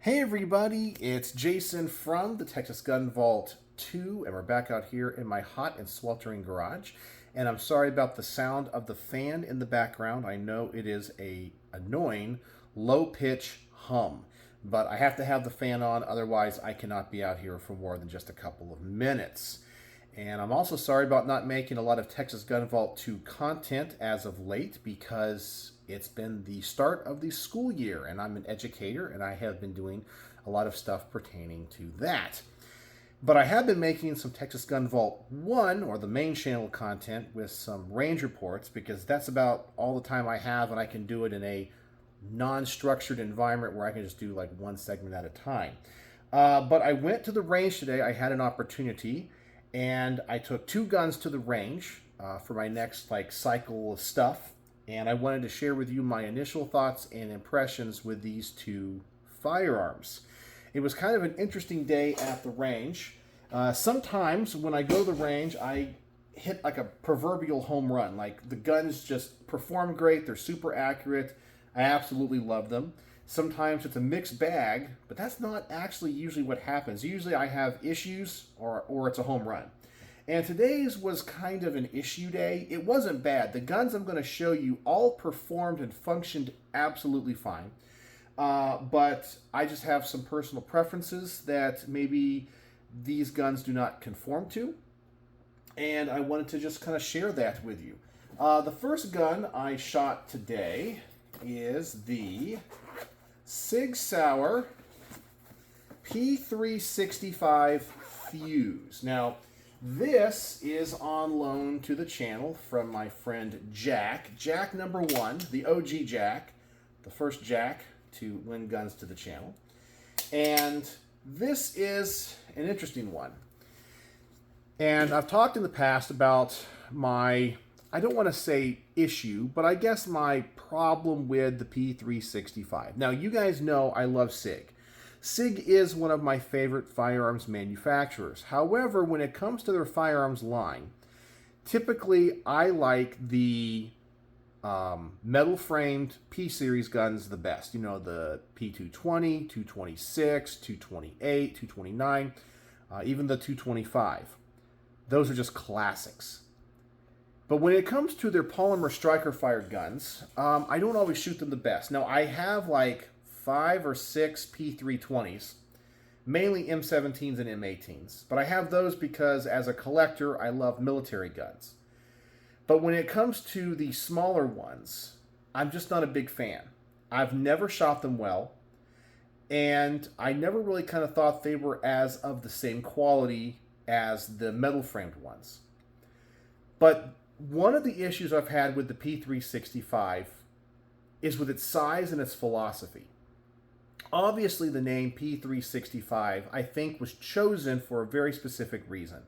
Hey everybody, it's Jason from the Texas Gun Vault 2, and we're back out here in my hot and sweltering garage. And I'm sorry about the sound of the fan in the background. I know it is a annoying low-pitch hum, but I have to have the fan on, otherwise I cannot be out here for more than just a couple of minutes. And I'm also sorry about not making a lot of Texas Gun Vault 2 content as of late because it's been the start of the school year and I'm an educator and I have been doing a lot of stuff pertaining to that. But I have been making some Texas Gun Vault 1 or the main channel content with some range reports because that's about all the time I have and I can do it in a non-structured environment where I can just do like one segment at a time. But I went to the range today. I had an opportunity. And I took two guns to the range for my next cycle of stuff, and I wanted to share with you my initial thoughts and impressions with these two firearms. It was kind of an interesting day at the range. Sometimes when I go to the range, I hit like a proverbial home run. Like the guns just perform great, they're super accurate. I absolutely love them. Sometimes it's a mixed bag, but that's not actually usually what happens. Usually I have issues or it's a home run. And today's was kind of an issue day. It wasn't bad. The guns I'm going to show you all performed and functioned absolutely fine. But I just have some personal preferences that maybe these guns do not conform to. And I wanted to just kind of share that with you. The first gun I shot today is the Sig P365 Fuse. Now, this is on loan to the channel from my friend Jack. Jack number one, the OG Jack, the first Jack to lend guns to the channel. And this is an interesting one. And I've talked in the past about my, I don't want to say issue, but I guess my problem with the P365. Now, you guys know I love Sig. Sig is one of my favorite firearms manufacturers. However, when it comes to their firearms line, typically I like the metal-framed P-Series guns the best. You know, the P220, 226, 228, 229, even the 225. Those are just classics. But when it comes to their polymer striker-fired guns, I don't always shoot them the best. Now, I have like 5 or 6 P320s, mainly M17s and M18s. But I have those because as a collector, I love military guns. But when it comes to the smaller ones, I'm just not a big fan. I've never shot them well, and I never really kind of thought they were as of the same quality as the metal-framed ones. But one of the issues I've had with the P365 is with its size and its philosophy. Obviously, the name P365, I think, was chosen for a very specific reason.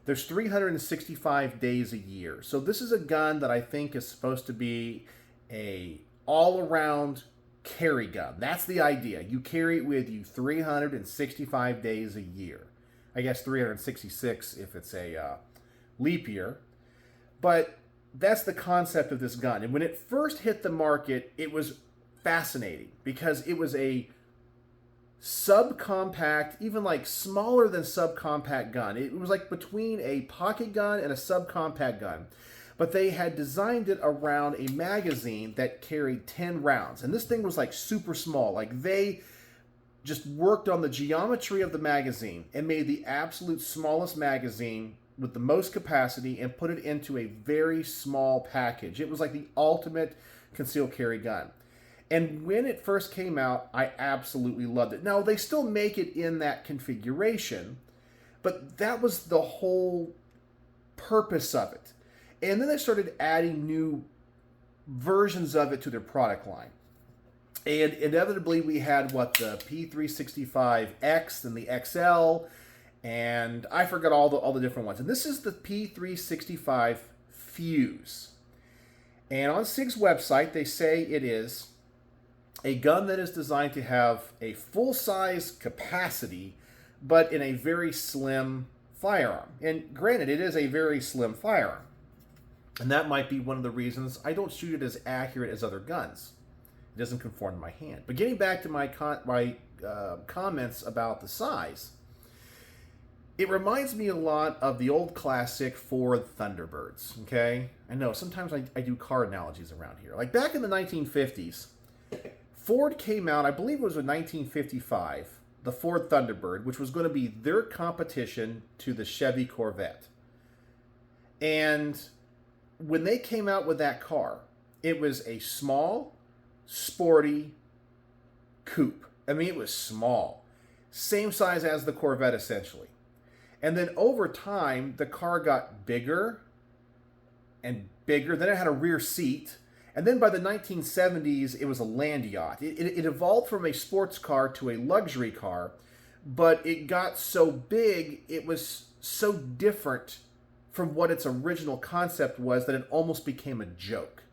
There's 365 days a year. So this is a gun that I think is supposed to be a all-around carry gun. That's the idea. You carry it with you 365 days a year. I guess 366 if it's a leap year. But that's the concept of this gun. And when it first hit the market, it was fascinating because it was a subcompact, even like smaller than subcompact gun. It was like between a pocket gun and a subcompact gun. But they had designed it around a magazine that carried 10 rounds. And this thing was like super small. Like they just worked on the geometry of the magazine and made the absolute smallest magazine with the most capacity and put it into a very small package. It was like the ultimate concealed carry gun. And when it first came out, I absolutely loved it. Now, they still make it in that configuration, but that was the whole purpose of it. And then they started adding new versions of it to their product line. And inevitably, we had the P365X and the XL, and I forgot all the different ones. And this is the P365 Fuse. And on SIG's website, they say it is a gun that is designed to have a full-size capacity, but in a very slim firearm. And granted, it is a very slim firearm. And that might be one of the reasons I don't shoot it as accurate as other guns. It doesn't conform to my hand. But getting back to my comments about the size. It reminds me a lot of the old classic Ford Thunderbirds, okay? I know, sometimes I do car analogies around here. Like back in the 1950s, Ford came out, I believe it was in 1955, the Ford Thunderbird, which was going to be their competition to the Chevy Corvette. And when they came out with that car, it was a small, sporty coupe. I mean, it was small. Same size as the Corvette, essentially. And then over time, the car got bigger and bigger. Then it had a rear seat. And then by the 1970s, it was a land yacht. It evolved from a sports car to a luxury car, but it got so big, it was so different from what its original concept was that it almost became a joke.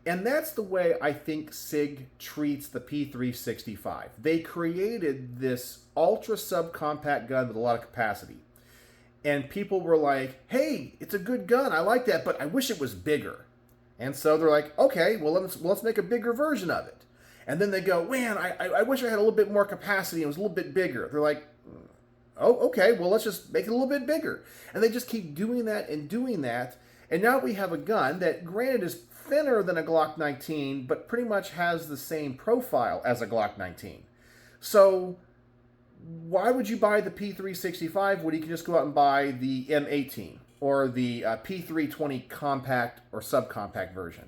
And that's the way I think Sig treats the P365. They created this ultra subcompact gun with a lot of capacity. And people were like, hey, it's a good gun, I like that, but I wish it was bigger. And so they're like, okay, well, let's make a bigger version of it. And then they go, man, I wish I had a little bit more capacity, it was a little bit bigger. They're like, oh, okay, well, let's just make it a little bit bigger. And they just keep doing that and doing that. And now we have a gun that, granted, is thinner than a Glock 19, but pretty much has the same profile as a Glock 19. So why would you buy the P365 when you can just go out and buy the M18 or the P320 compact or subcompact version?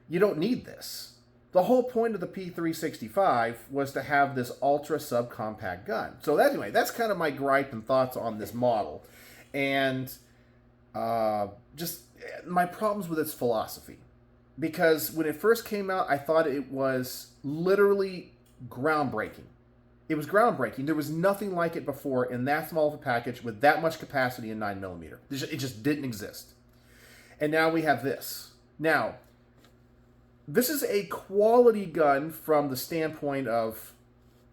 You don't need this. The whole point of the P365 was to have this ultra subcompact gun. So anyway, that's kind of my gripe and thoughts on this model. And just my problems with its philosophy. Because when it first came out, I thought it was literally groundbreaking. It was groundbreaking. There was nothing like it before in that small of a package with that much capacity in 9mm. It just didn't exist. And now we have this. Now, this is a quality gun from the standpoint of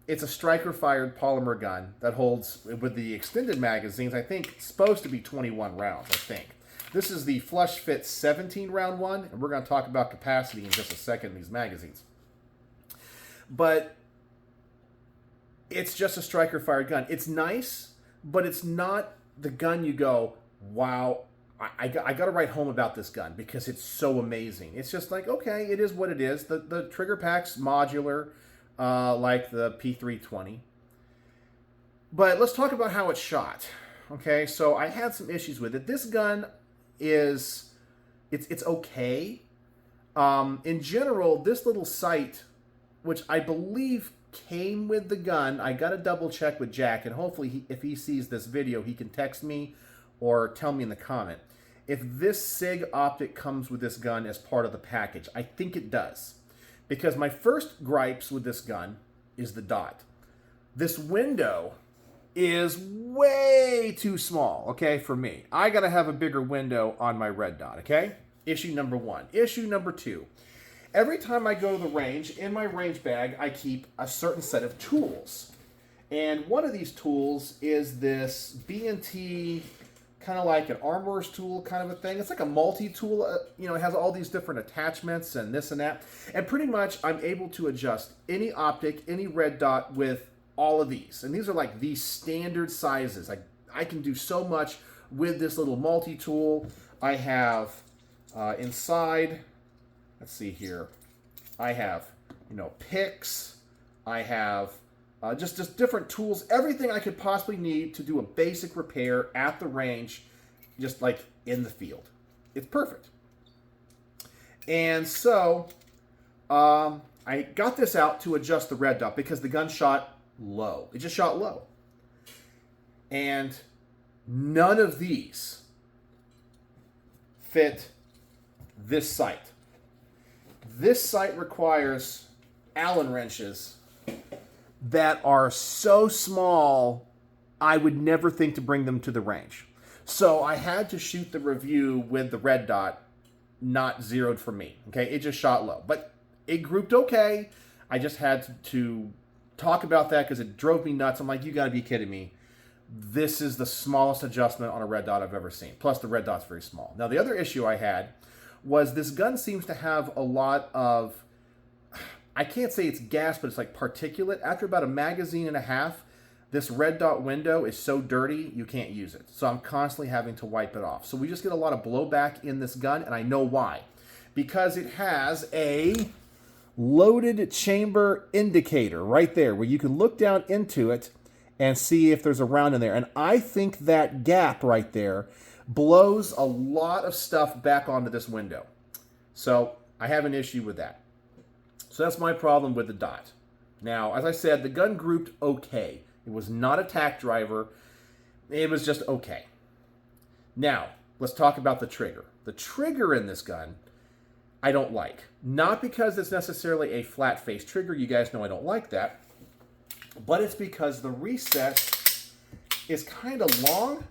it's a striker-fired polymer gun that holds, with the extended magazines, I think it's supposed to be 21 rounds, I think. This is the flush fit 17-round one, and we're going to talk about capacity in just a second in these magazines. But it's just a striker-fired gun. It's nice, but it's not the gun you go, wow, I got to write home about this gun because it's so amazing. It's just like, okay, it is what it is. The trigger pack's modular, like the P320. But let's talk about how it's shot. Okay, so I had some issues with it. This gun is, it's okay. In general, this little sight, which I believe came with the gun, I got to double check with Jack, and hopefully if he sees this video, he can text me or tell me in the comment. If this SIG optic comes with this gun as part of the package, I think it does. Because my first gripes with this gun is the dot. This window is way too small, okay, for me. I gotta have a bigger window on my red dot, okay? Issue number one. Issue number two. Every time I go to the range, in my range bag, I keep a certain set of tools. And one of these tools is this B&T, kind of like an armorer's tool kind of a thing. It's like a multi-tool, it has all these different attachments and this and that. And pretty much I'm able to adjust any optic, any red dot with all of these. And these are like the standard sizes. I can do so much with this little multi-tool. I have inside, let's see here, I have, picks, I have just different tools, everything I could possibly need to do a basic repair at the range, just like in the field. It's perfect. And so I got this out to adjust the red dot because the gun shot low. It just shot low. And none of these fit this sight. This sight requires Allen wrenches that are so small, I would never think to bring them to the range. So I had to shoot the review with the red dot not zeroed for me. Okay, it just shot low. But it grouped okay. I just had to talk about that because it drove me nuts. I'm like, you gotta be kidding me. This is the smallest adjustment on a red dot I've ever seen. Plus the red dot's very small. Now the other issue I had was this gun seems to have a lot of, I can't say it's gas, but it's like particulate. After about a magazine and a half, this red dot window is so dirty, you can't use it. So I'm constantly having to wipe it off. So we just get a lot of blowback in this gun, and I know why. Because it has a loaded chamber indicator right there where you can look down into it and see if there's a round in there. And I think that gap right there blows a lot of stuff back onto this window. So I have an issue with that. So that's my problem with the dot. Now, as I said, the gun grouped okay. It was not a tack driver. It was just okay. Now, let's talk about the trigger. The trigger in this gun, I don't like. Not because it's necessarily a flat face trigger. You guys know I don't like that. But it's because the reset is kind of long.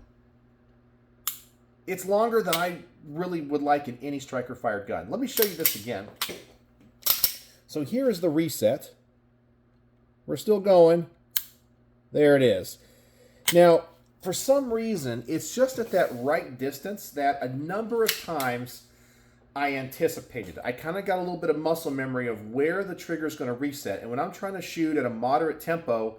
It's longer than I really would like in any striker-fired gun. Let me show you this again. So here is the reset. We're still going. There it is. Now, for some reason, it's just at that right distance that a number of times I anticipated. I kind of got a little bit of muscle memory of where the trigger is going to reset. And when I'm trying to shoot at a moderate tempo,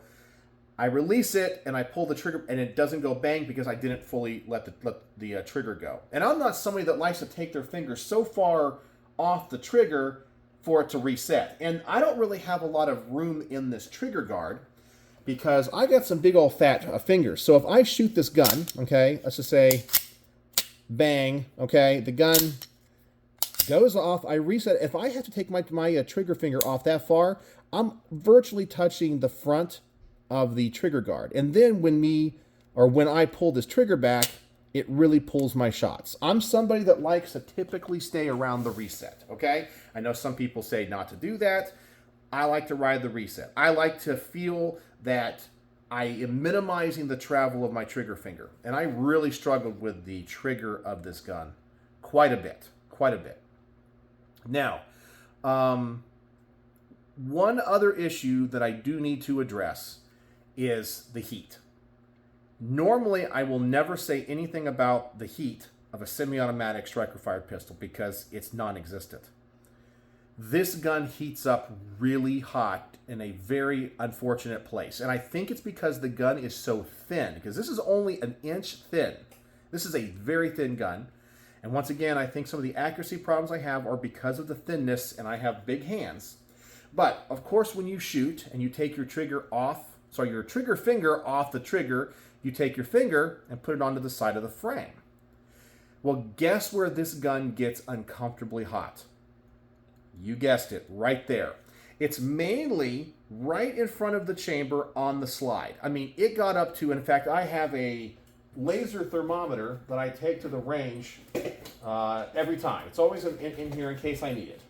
I release it and I pull the trigger and it doesn't go bang because I didn't fully let the trigger go. And I'm not somebody that likes to take their finger so far off the trigger for it to reset. And I don't really have a lot of room in this trigger guard because I got some big old fat fingers. So if I shoot this gun, okay, let's just say bang, okay, the gun goes off, I reset. If I have to take my trigger finger off that far, I'm virtually touching the front of the trigger guard. And then when I pull this trigger back, it really pulls my shots. I'm somebody that likes to typically stay around the reset, okay? I know some people say not to do that. I like to ride the reset. I like to feel that I am minimizing the travel of my trigger finger. And I really struggled with the trigger of this gun quite a bit. Now, one other issue that I do need to address is the heat. Normally, I will never say anything about the heat of a semi-automatic striker-fired pistol because it's non-existent. This gun heats up really hot in a very unfortunate place. And I think it's because the gun is so thin, because this is only an inch thin. This is a very thin gun. And once again, I think some of the accuracy problems I have are because of the thinness, and I have big hands. But, of course, when you shoot and you take your trigger finger off the trigger, you take your finger and put it onto the side of the frame. Well, guess where this gun gets uncomfortably hot? You guessed it, right there. It's mainly right in front of the chamber on the slide. I mean, it got up to, in fact, I have a laser thermometer that I take to the range every time. It's always in here in case I need it.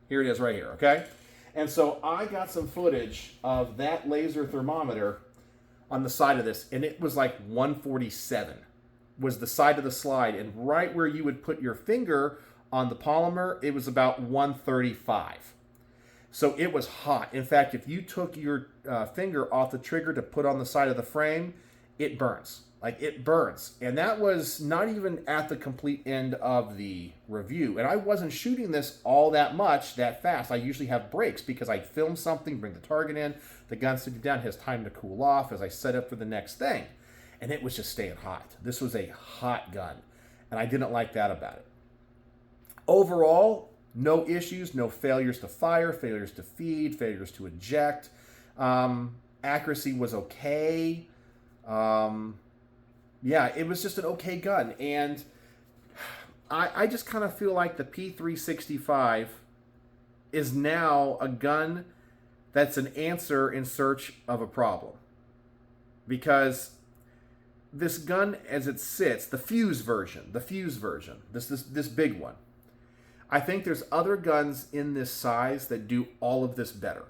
Here it is right here, okay? And so I got some footage of that laser thermometer on the side of this, and it was like 147 was the side of the slide, and right where you would put your finger on the polymer, it was about 135. So it was hot. In fact, if you took your finger off the trigger to put on the side of the frame, it burns. Like, it burns. And that was not even at the complete end of the review. And I wasn't shooting this all that much, that fast. I usually have breaks because I film something, bring the target in, the gun's sitting down, has time to cool off as I set up for the next thing. And it was just staying hot. This was a hot gun. And I didn't like that about it. Overall, no issues, no failures to fire, failures to feed, failures to eject. Accuracy was okay. Yeah, it was just an okay gun. And I just kind of feel like the P365 is now a gun that's an answer in search of a problem. Because this gun as it sits, the Fuse version, this big one, I think there's other guns in this size that do all of this better.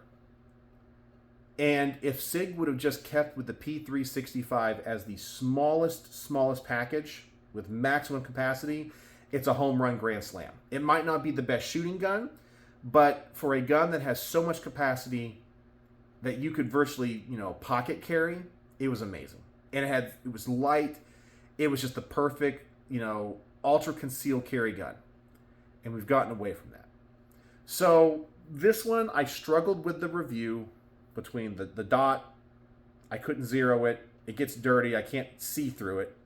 And if Sig would have just kept with the P365 as the smallest package with maximum capacity, it's a home run grand slam. It might not be the best shooting gun, but for a gun that has so much capacity that you could virtually, pocket carry, it was amazing. And it was light. It was just the perfect, ultra concealed carry gun. And we've gotten away from that. So This one, I struggled with the review between the dot. I couldn't zero it. It gets dirty. I can't see through it.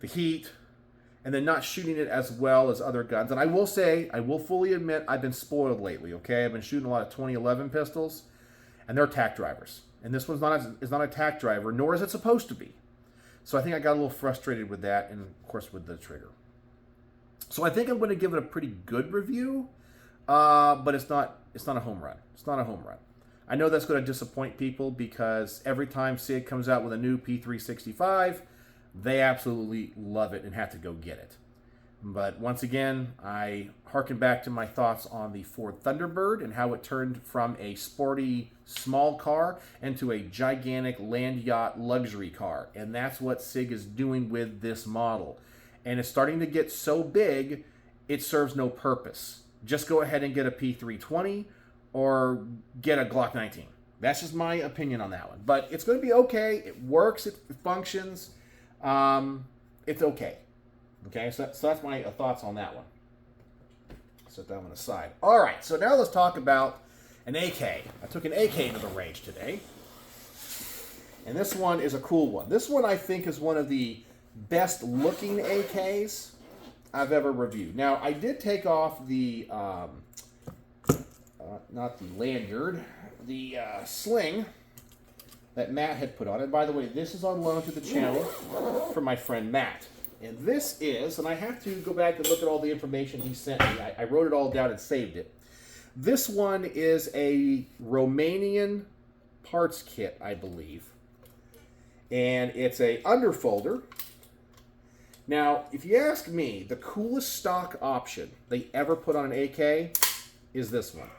The heat, and then not shooting it as well as other guns. And I will say, I will fully admit, I've been spoiled lately, okay? I've been shooting a lot of 2011 pistols, and they're tack drivers. And this one's not a tack driver, nor is it supposed to be. So I think I got a little frustrated with that, and of course with the trigger. So I think I'm going to give it a pretty good review, but it's not a home run. It's not a home run. I know that's going to disappoint people because every time Sig comes out with a new P365, they absolutely love it and have to go get it. But once again, I harken back to my thoughts on the Ford Thunderbird and how it turned from a sporty small car into a gigantic land yacht luxury car. And that's what Sig is doing with this model. And it's starting to get so big, it serves no purpose. Just go ahead and get a P320 or get a Glock 19. That's just my opinion on that one. But it's going to be okay. It works. It functions. It's okay. Okay, so that's my thoughts on that one. Set that one aside. All right, so now let's talk about an AK. I took an AK to the range today. And this one is a cool one. This one I think is one of the best looking AKs I've ever reviewed. Now, I did take off the, not the lanyard, the sling that Matt had put on it. By the way, this is on loan to the channel from my friend Matt. And this is, and I have to go back and look at all the information he sent me. I wrote it all down and saved it. This one is a Romanian parts kit, I believe. And it's a underfolder. Now, if you ask me, the coolest stock option they ever put on an AK is this one.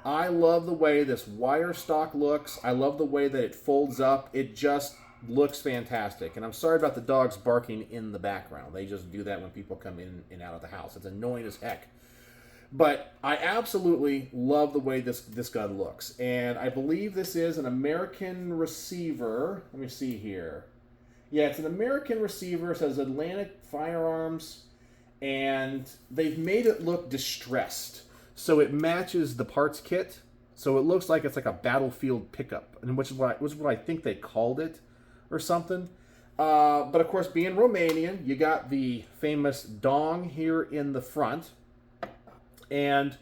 I love the way this wire stock looks. I love the way that it folds up. It just looks fantastic. And I'm sorry about the dogs barking in the background. They just do that when people come in and out of the house. It's annoying as heck. But I absolutely love the way this gun looks. And I believe this is an American receiver. Let me see here. Yeah, it's an American receiver. It says Atlantic Firearms. And they've made it look distressed. So it matches the parts kit. So it looks like it's like a battlefield pickup. And which is what I think they called it or something. But of course, being Romanian, you got the famous dong here in the front. And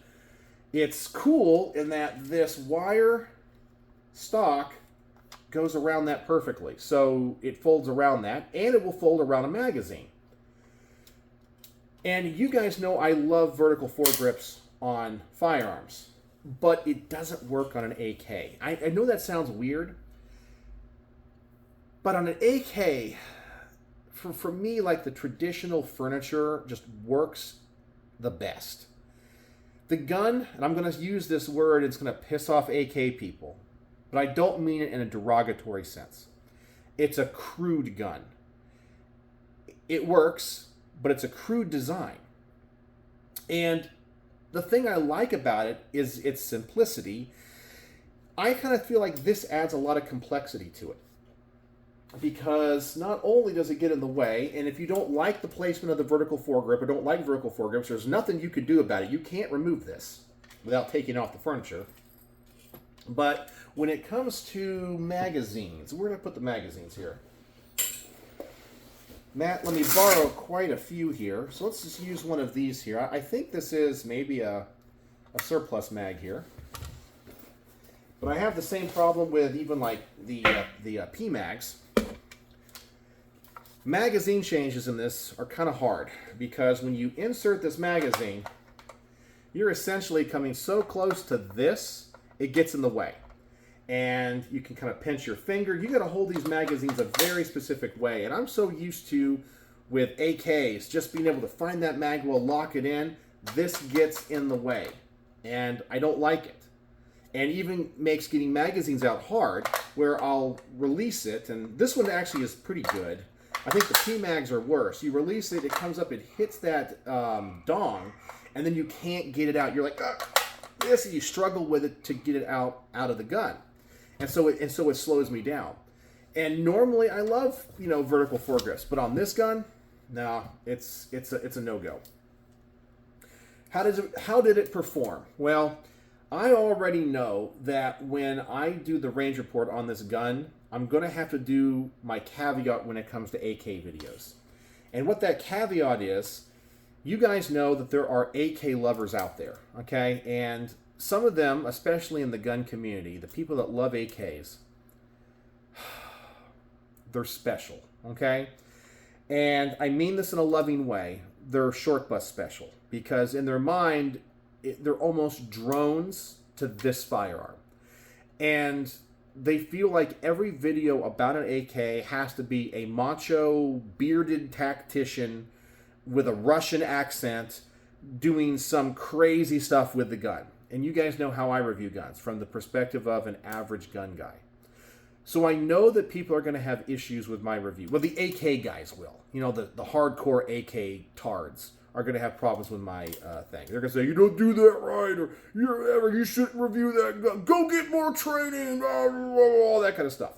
it's cool in that this wire stock goes around that perfectly. So it folds around that, and it will fold around a magazine. And you guys know I love vertical foregrips on firearms, but it doesn't work on an AK. I know that sounds weird, but on an AK, for me, like the traditional furniture just works the best. The gun, and I'm going to use this word, it's going to piss off AK people, but I don't mean it in a derogatory sense. It's a crude gun. It works, but it's a crude design. And the thing I like about it is its simplicity. I kind of feel like this adds a lot of complexity to it. Because not only does it get in the way, and if you don't like the placement of the vertical foregrip or don't like vertical foregrips, there's nothing you could do about it. You can't remove this without taking off the furniture. But when it comes to magazines, where did I put the magazines here? Matt, let me borrow quite a few here. So let's just use one of these here. I think this is maybe a surplus mag here. But I have the same problem with even like the P-mags. Magazine changes in this are kind of hard because when you insert this magazine, you're essentially coming so close to this, it gets in the way. And you can kind of pinch your finger. You got to hold these magazines a very specific way. And I'm so used to, with AKs, just being able to find that mag well, lock it in. This gets in the way. And I don't like it. And even makes getting magazines out hard, where I'll release it. And this one actually is pretty good. I think the P-mags are worse. You release it, it comes up, it hits that dong, and then you can't get it out. You're like, this, and you struggle with it to get it out of the gun. And so it slows me down. And normally I love, vertical foregrips, but on this gun, no, it's a no-go. How did it perform? Well, I already know that when I do the range report on this gun, I'm going to have to do my caveat when it comes to AK videos. And what that caveat is, you guys know that there are AK lovers out there, okay? And some of them, especially in the gun community, the people that love AKs, they're special, okay? And I mean this in a loving way. They're short bus special because in their mind, they're almost drones to this firearm. And they feel like every video about an AK has to be a macho, bearded tactician with a Russian accent doing some crazy stuff with the gun. And you guys know how I review guns from the perspective of an average gun guy. So I know that people are going to have issues with my review. Well, the AK guys will. You know, the hardcore AK tards are going to have problems with my thing. They're going to say, you don't do that right, or you shouldn't review that gun. Go get more training, all that kind of stuff.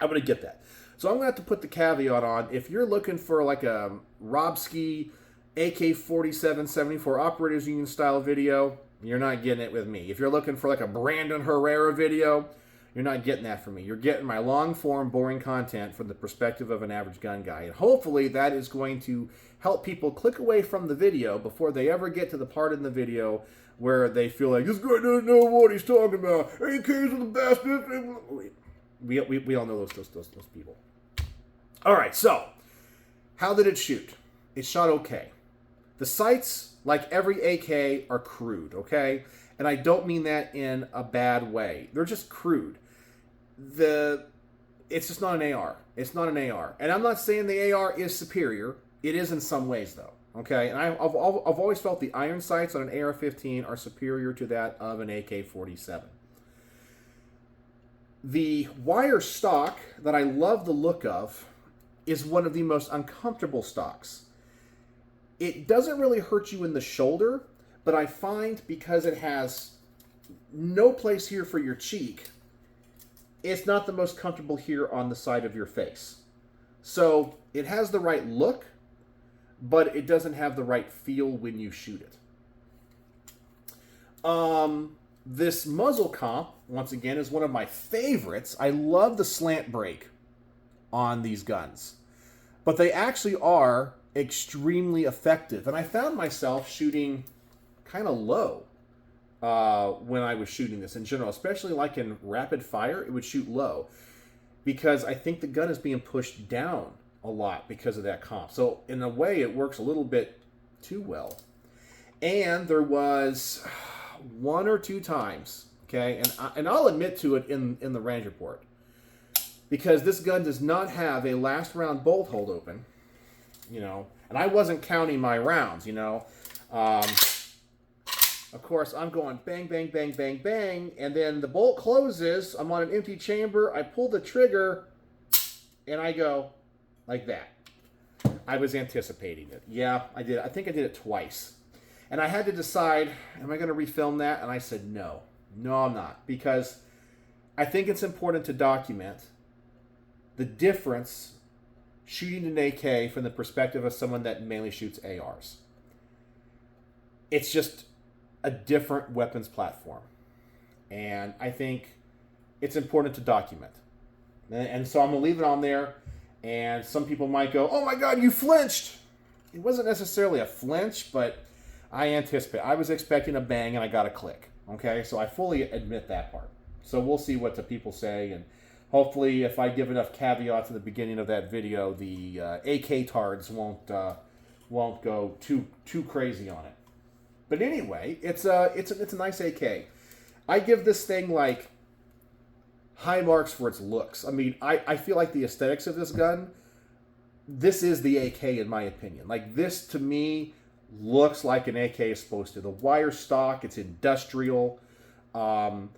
I'm going to get that. So I'm going to have to put the caveat on. If you're looking for like a Robski AK-47-74 Operators Union style video, you're not getting it with me. If you're looking for like a Brandon Herrera video, you're not getting that from me. You're getting my long-form, boring content from the perspective of an average gun guy. And hopefully that is going to help people click away from the video before they ever get to the part in the video where they feel like, this guy doesn't know what he's talking about. AKs are the best. We all know those people. All right, so how did it shoot? It shot okay. The sights, like every AK, are crude, okay? And I don't mean that in a bad way. They're just crude. It's just not an AR. It's not an AR. And I'm not saying the AR is superior. It is in some ways, though. Okay? And I've always felt the iron sights on an AR-15 are superior to that of an AK-47. The wire stock that I love the look of is one of the most uncomfortable stocks. It doesn't really hurt you in the shoulder, but I find because it has no place here for your cheek, it's not the most comfortable here on the side of your face. So it has the right look, but it doesn't have the right feel when you shoot it. This muzzle comp, once again, is one of my favorites. I love the slant brake on these guns, but they actually are extremely effective. And I found myself shooting kind of low when I was shooting this in general, especially like in rapid fire, it would shoot low because I think the gun is being pushed down a lot because of that comp. So in a way, it works a little bit too well. And there was one or two times, okay, and I'll admit to it in the range report, because this gun does not have a last round bolt hold open, you know, and I wasn't counting my rounds, you know. Of course, I'm going bang, bang, bang, bang, bang, and then the bolt closes, I'm on an empty chamber, I pull the trigger, and I go like that. I was anticipating it. Yeah, I did. I think I did it twice. And I had to decide, am I going to refilm that? And I said, no. No, I'm not. Because I think it's important to document the difference shooting an AK from the perspective of someone that mainly shoots ARs. It's just a different weapons platform. And I think it's important to document. And so I'm going to leave it on there. And some people might go, oh my God, you flinched. It wasn't necessarily a flinch, but I was expecting a bang and I got a click. Okay, so I fully admit that part. So we'll see what the people say, and hopefully if I give enough caveats in the beginning of that video, the AK tards won't go too crazy on it. But anyway, it's a nice AK. I give this thing like high marks for its looks. I mean, I feel like the aesthetics of this gun, this is the AK in my opinion. Like, this to me looks like an AK is supposed to. The wire stock, it's industrial. The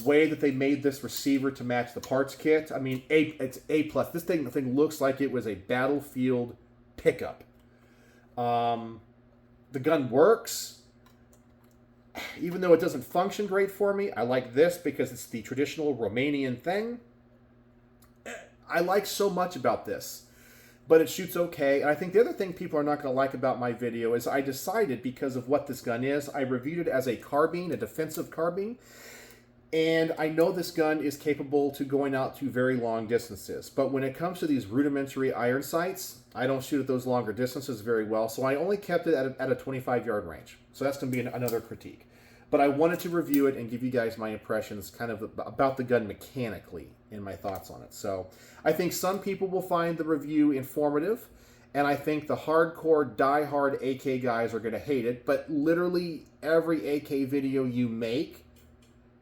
way that they made this receiver to match the parts kit, I mean, it's A+. This thing looks like it was a battlefield pickup. The gun works. Even though it doesn't function great for me, I like this because it's the traditional Romanian thing. I like so much about this but it shoots okay. And I think the other thing people are not going to like about my video is I decided, because of what this gun is, I reviewed it as a carbine, a defensive carbine. And I know this gun is capable to going out to very long distances. But when it comes to these rudimentary iron sights, I don't shoot at those longer distances very well. So I only kept it at a 25-yard range. So that's going to be another critique. But I wanted to review it and give you guys my impressions kind of about the gun mechanically and my thoughts on it. So I think some people will find the review informative. And I think the hardcore, die-hard AK guys are going to hate it. But literally every AK video you make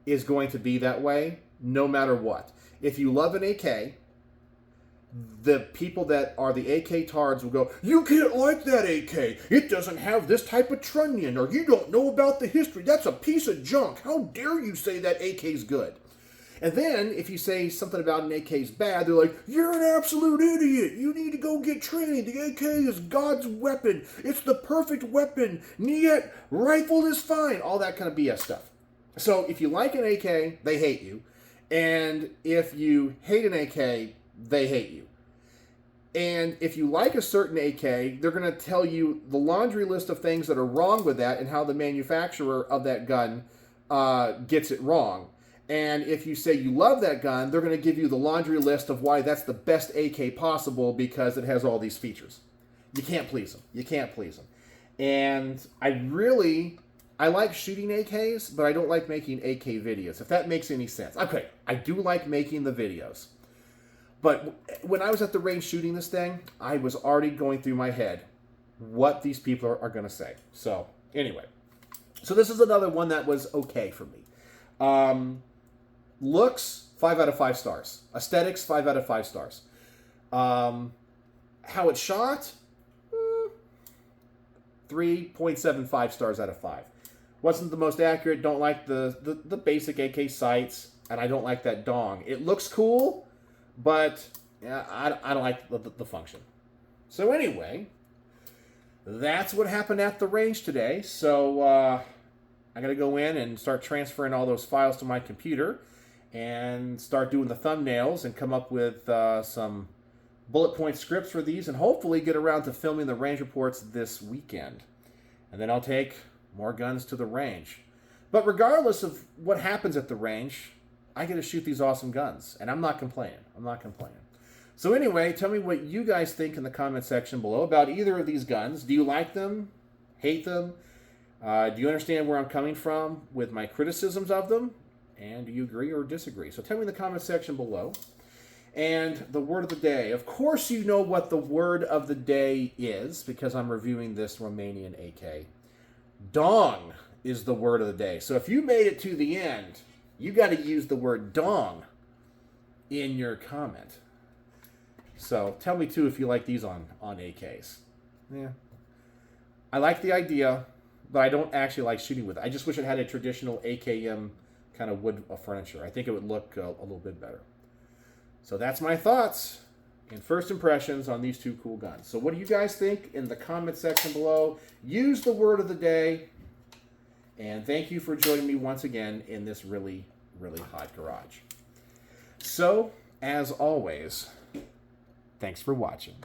is going to be that way, no matter what. If you love an AK, the people that are the AK tards will go, "You can't like that AK. It doesn't have this type of trunnion, or you don't know about the history. That's a piece of junk. How dare you say that AK's good?" And then, if you say something about an AK's bad, they're like, "You're an absolute idiot. You need to go get trained. The AK is God's weapon. It's the perfect weapon. And yet, rifle is fine." All that kind of BS stuff. So if you like an AK, they hate you. And if you hate an AK, they hate you. And if you like a certain AK, they're going to tell you the laundry list of things that are wrong with that and how the manufacturer of that gun gets it wrong. And if you say you love that gun, they're going to give you the laundry list of why that's the best AK possible because it has all these features. You can't please them. You can't please them. And I like shooting AKs, but I don't like making AK videos, if that makes any sense. Okay, I do like making the videos. But when I was at the range shooting this thing, I was already going through my head what these people are going to say. So, anyway. So this is another one that was okay for me. Looks, 5 out of 5 stars. Aesthetics, 5 out of 5 stars. How it shot, 3.75 stars out of 5. Wasn't the most accurate. Don't like the basic AK sights, and I don't like that dong. It looks cool, but yeah, I don't like the function. So anyway, that's what happened at the range today. So I got to go in and start transferring all those files to my computer and start doing the thumbnails and come up with some bullet point scripts for these, and hopefully get around to filming the range reports this weekend. And then I'll take more guns to the range. But regardless of what happens at the range, I get to shoot these awesome guns, and I'm not complaining. I'm not complaining. So anyway, tell me what you guys think in the comment section below about either of these guns. Do you like them? Hate them? Do you understand where I'm coming from with my criticisms of them? And do you agree or disagree? So tell me in the comment section below. And the word of the day. Of course you know what the word of the day is, because I'm reviewing this Romanian AK. Dong is the word of the day. So if you made it to the end, you got to use the word dong in your comment. So tell me too if you like these on AKs. Yeah. I like the idea, but I don't actually like shooting with it. I just wish it had a traditional AKM kind of wood furniture. I think it would look a little bit better. So that's my thoughts and first impressions on these two cool guns. So what do you guys think in the comment section below? Use the word of the day. And thank you for joining me once again in this really, really hot garage. So, as always, thanks for watching.